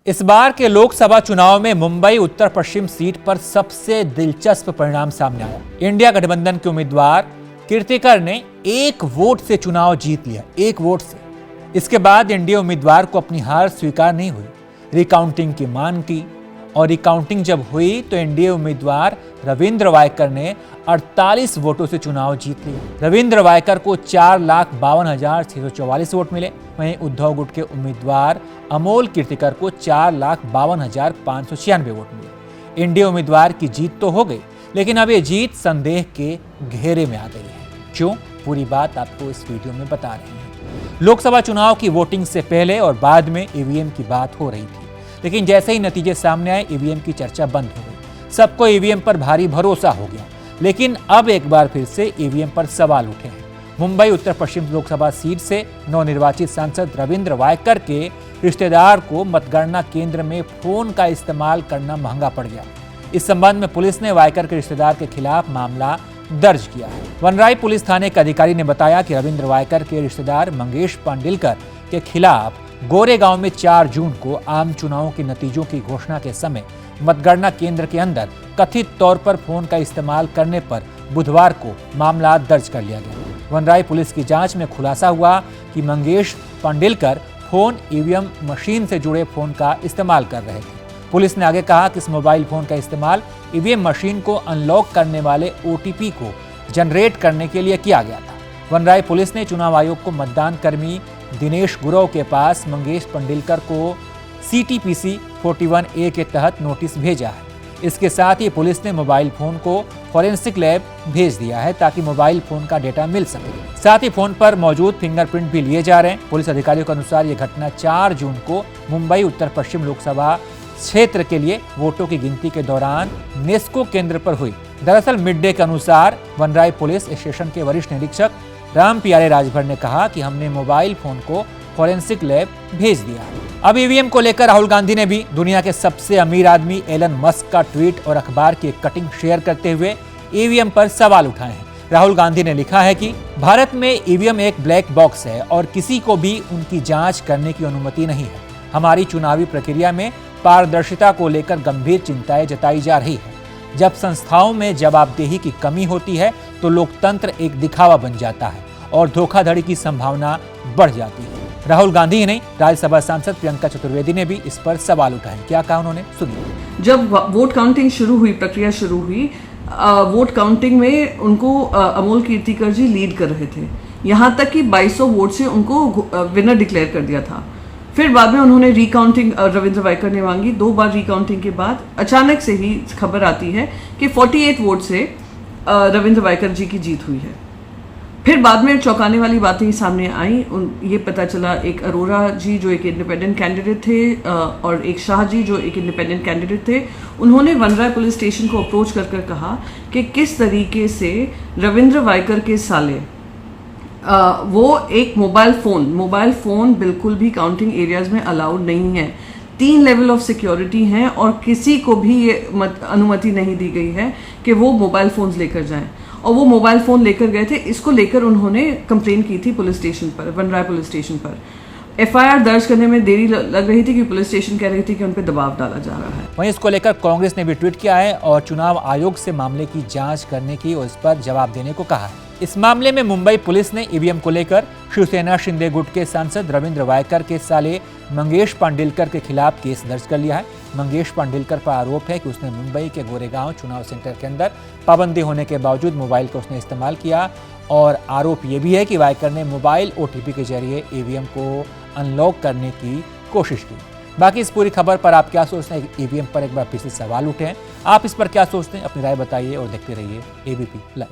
इस बार के लोकसभा चुनाव में मुंबई उत्तर पश्चिम सीट पर सबसे दिलचस्प परिणाम सामने आया। इंडिया गठबंधन के उम्मीदवार कीर्तिकर ने 1 वोट से चुनाव जीत लिया, 1 वोट से। इसके बाद एनडीए उम्मीदवार को अपनी हार स्वीकार नहीं हुई, रिकाउंटिंग की मांग की और रिकाउंटिंग जब हुई तो एनडीए उम्मीदवार रविंद्र वायकर ने 48 वोटों से चुनाव जीत लिया। रविंद्र वायकर को 4,52,644 वोट मिले। वहीं उद्धव गुट के उम्मीदवार अमोल कीर्तिकर को 4,52,596 वोट मिले। एनडीए उम्मीदवार की जीत तो हो गई, लेकिन अब ये जीत संदेह के घेरे में आ गई है। क्यों? पूरी बात आपको इस वीडियो में बता रहे हैं। लोकसभा चुनाव की वोटिंग से पहले और बाद में ईवीएम की बात हो रही थी, लेकिन जैसे ही नतीजे सामने आए ईवीएम की चर्चा बंद हो गई। सबको ईवीएम पर भारी भरोसा हो गया, लेकिन अब एक बार फिर से ईवीएम पर सवाल उठे हैं। मुंबई उत्तर पश्चिम लोकसभा सीट से नवनिर्वाचित सांसद रविंद्र वायकर के रिश्तेदार को मतगणना केंद्र में फोन का इस्तेमाल करना महंगा पड़ गया। इस संबंध में पुलिस ने वायकर के रिश्तेदार के खिलाफ मामला दर्ज किया है। वनराई पुलिस थाने के अधिकारी ने बताया कि रविंद्र वायकर के रिश्तेदार मंगेश पांडिलकर के खिलाफ गोरेगांव में 4 जून को आम चुनावों के नतीजों की घोषणा के समय मतगणना केंद्र के अंदर कथित तौर पर फोन का इस्तेमाल करने पर बुधवार को मामला दर्ज कर लिया गया। वनराई पुलिस की जांच में खुलासा हुआ कि Mangesh Pandilkar phone EVM machine से जुड़े फोन का इस्तेमाल कर रहे थे। पुलिस ने आगे कहा कि इस मोबाइल फोन का इस्तेमाल ईवीएम मशीन को अनलॉक करने वाले ओटीपी को जनरेट करने के लिए किया गया था। वनराई पुलिस ने चुनाव आयोग को मतदान कर्मी दिनेश गुरव के पास मंगेश पांडिलकर को CTPC 41A के तहत नोटिस भेजा है। इसके साथ ही पुलिस ने मोबाइल फोन को फॉरेंसिक लैब भेज दिया है ताकि मोबाइल फोन का डेटा मिल सके। साथ ही फोन पर मौजूद फिंगरप्रिंट भी लिए जा रहे हैं। पुलिस अधिकारियों के अनुसार यह घटना 4 जून को मुंबई उत्तर पश्चिम लोकसभा क्षेत्र के लिए वोटों की गिनती के दौरान नेस्को केंद्र पर हुई। दरअसल मिड डे के अनुसार वनराई पुलिस स्टेशन के वरिष्ठ निरीक्षक राम प्यारे राजभर ने कहा कि हमने मोबाइल फोन को फॉरेंसिक लैब भेज दिया है। अब ईवीएम को लेकर राहुल गांधी ने भी दुनिया के सबसे अमीर आदमी एलन मस्क का ट्वीट और अखबार की एक कटिंग शेयर करते हुए ईवीएम पर सवाल उठाए हैं। राहुल गांधी ने लिखा है कि भारत में ईवीएम एक ब्लैक बॉक्स है और किसी को भी उनकी जांच करने की अनुमति नहीं है। हमारी चुनावी प्रक्रिया में पारदर्शिता को लेकर गंभीर चिंताएं जताई जा रही है। जब संस्थाओं में जवाबदेही की कमी होती है तो लोकतंत्र एक दिखावा बन जाता है और धोखाधड़ी की संभावना बढ़ जाती है। राहुल गांधी ही नहीं, राज्यसभा सांसद प्रियंका चतुर्वेदी ने भी इस पर सवाल उठाए। क्या कहा उन्होंने, सुनिए। जब वोट काउंटिंग शुरू हुई, प्रक्रिया शुरू हुई, वोट काउंटिंग में उनको अमोल कीर्तिकर जी लीड कर रहे थे। यहाँ तक कि 2200 वोट से उनको विनर डिक्लेयर कर दिया था। फिर बाद में उन्होंने रिकाउंटिंग रविंद्र वायकर ने मांगी। 2 बार रिकाउंटिंग के बाद अचानक से ही खबर आती है कि 48 वोट से रविंद्र वायकर जी की जीत हुई है। फिर बाद में चौंकाने वाली बातें सामने आई। ये पता चला एक अरोरा जी जो एक इंडिपेंडेंट कैंडिडेट थे और एक शाह जी जो एक इंडिपेंडेंट कैंडिडेट थे, उन्होंने वनराई पुलिस स्टेशन को अप्रोच कर कहा कि किस तरीके से रविंद्र वायकर के साले वो एक मोबाइल फोन बिल्कुल भी काउंटिंग एरियाज में अलाउड नहीं है। 3 लेवल ऑफ सिक्योरिटी हैं और किसी को भी ये अनुमति नहीं दी गई है कि वो मोबाइल फोन्स लेकर जाएं। और वो मोबाइल फोन लेकर गए थे। इसको लेकर उन्होंने कंप्लेन की थी पुलिस स्टेशन पर, वनराई पुलिस स्टेशन पर। FIR दर्ज करने में देरी लग रही थी कि पुलिस स्टेशन कह रही थी कि उन पर दबाव डाला जा रहा है। वहीं इसको लेकर कांग्रेस ने भी ट्वीट किया है और चुनाव आयोग से मामले की जांच करने की और इस पर जवाब देने को कहा है। इस मामले में मुंबई पुलिस ने ईवीएम को लेकर शिवसेना शिंदे गुट के सांसद रविंद्र वायकर के साले मंगेश पांडिलकर के खिलाफ केस दर्ज कर लिया है। मंगेश पांडिलकर पर आरोप है कि उसने मुंबई के गोरेगांव चुनाव सेंटर के अंदर पाबंदी होने के बावजूद मोबाइल का उसने इस्तेमाल किया और आरोप ये भी है कि वायकर ने मोबाइल OTP के जरिए ईवीएम को अनलॉक करने की कोशिश की। बाकी इस पूरी खबर पर आप क्या सोचते हैं? ईवीएम पर एक बार फिर से सवाल उठे हैं। आप इस पर क्या सोचते हैं? अपनी राय बताइए और देखते रहिए ABP लाइव।